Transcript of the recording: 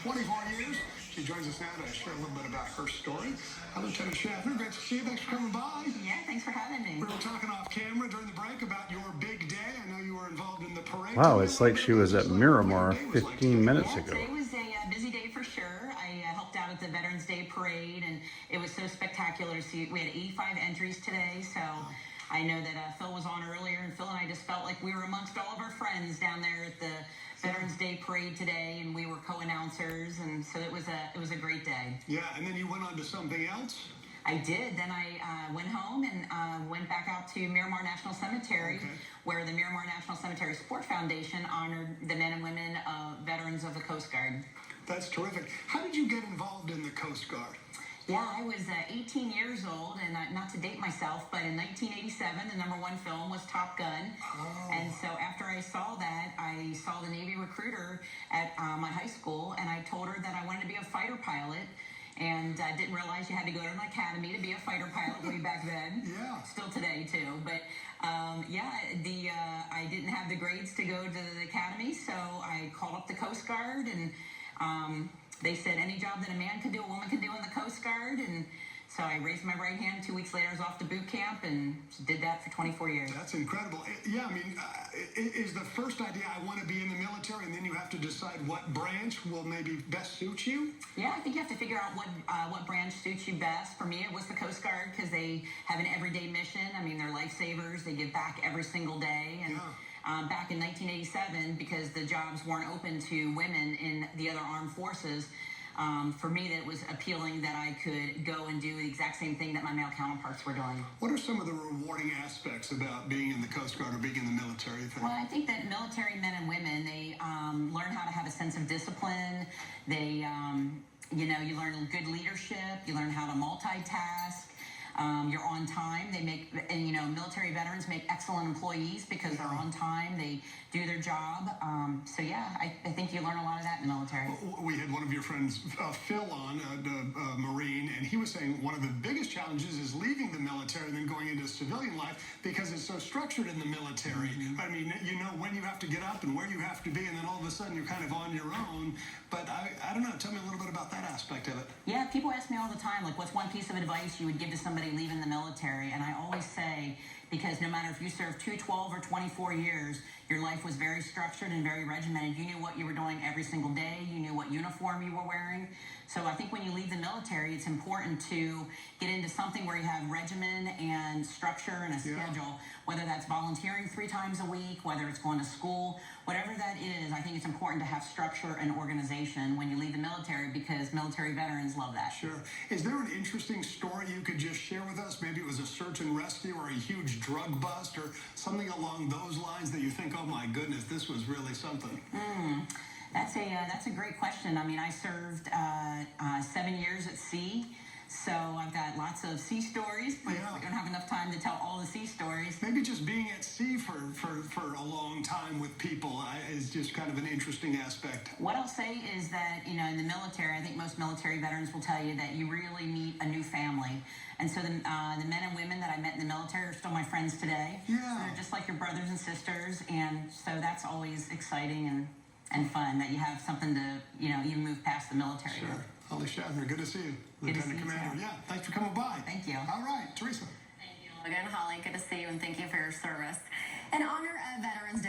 24 years. She joins us now to share a little bit about her story. Lieutenant Schaffner, great to see you. Thanks for coming by. Yeah, thanks for having me. We were talking off camera during the break about your big day. I know you were involved in the parade. Wow, it's like she was at Miramar 15 minutes ago. Today was a busy day for sure. I helped out at the Veterans Day parade, and it was so spectacular to see. We had 85 entries today, so I know that Phil was on earlier, and Phil and I just felt like we were amongst all of our friends down there at the Veterans Day parade today, and we were co-announcers, and so it was a great day. Yeah, and then you went on to something else? I did. Then I went home and went back out to Miramar National Cemetery, where the Miramar National Cemetery Sport Foundation honored the men and women veterans of the Coast Guard. That's terrific. How did you get involved in the Coast Guard? Yeah, I was 18 years old, and not to date myself, but in 1987, the #1 film was Top Gun. Oh. And so after I saw that, I saw the Navy recruiter at my high school, and I told her that I wanted to be a fighter pilot. And I didn't realize you had to go to an academy to be a fighter pilot way back then. Yeah. Still today, too. But, I didn't have the grades to go to the academy, so I called up the Coast Guard, and they said any job that a man can do, a woman can do in the Coast Guard. And so I raised my right hand. 2 weeks later, I was off to boot camp and did that for 24 years. That's incredible. Yeah, I mean, is the first idea I want to be in the military, and then you have to decide what branch will maybe best suit you? Yeah, I think you have to figure out what branch suits you best. For me, it was the Coast Guard because they have an everyday mission. I mean, they're lifesavers. They give back every single day. And back in 1987, because the jobs weren't open to women in the other armed forces, for me, that was appealing that I could go and do the exact same thing that my male counterparts were doing. What are some of the rewarding aspects about being in the Coast Guard or being in the military, you think? Well, I think that military men and women, they learn how to have a sense of discipline. They, you learn good leadership. You learn how to multitask. You're on time. Military veterans make excellent employees because they're on time. They do their job. I think you learn a lot of that in the military. We had one of your friends, Phil, on, a Marine, and he was saying one of the biggest challenges is leaving the military and then going into civilian life because it's so structured in the military. I mean, you know when you have to get up and where you have to be, and then all of a sudden you're kind of on your own. But I don't know. Tell me a little bit about that aspect of it. Yeah, people ask me all the time, like, what's one piece of advice you would give to somebody leaving the military? And I always say, because no matter if you served 2, 12, or 24 years, your life was very structured and very regimented. You knew what you were doing every single day. You knew what uniform you were wearing. So I think when you leave the military, it's important to get into something where you have regimen and structure and a schedule, whether that's volunteering 3 times a week, whether it's going to school, whatever that is. I think it's important to have structure and organization when you leave the military because military veterans love that. Sure. Is there an interesting story you could just share with us? Maybe it was a search and rescue or a huge drug bust or something along those lines that you think, oh my goodness, this was really something. That's a great question. I mean, I served 7 years at sea, so I've got lots of sea stories, but we don't have enough time to tell all the sea stories. Maybe just being at sea for a long time with people is just kind of an interesting aspect. What I'll say is that, in the military, I think most military veterans will tell you that you really meet a new family. And so the men and women that I met in the military are still my friends today. Yeah. So they're just like your brothers and sisters, and so that's always exciting and fun that you have something to, even move past the military. Sure. Holly Schaffner, good to see you. Good to see Lieutenant you, Commander. too. Yeah, thanks for coming by. Thank you. All right, Teresa. Thank you, Logan. Holly, good to see you, and thank you for your service. In honor of Veterans Day,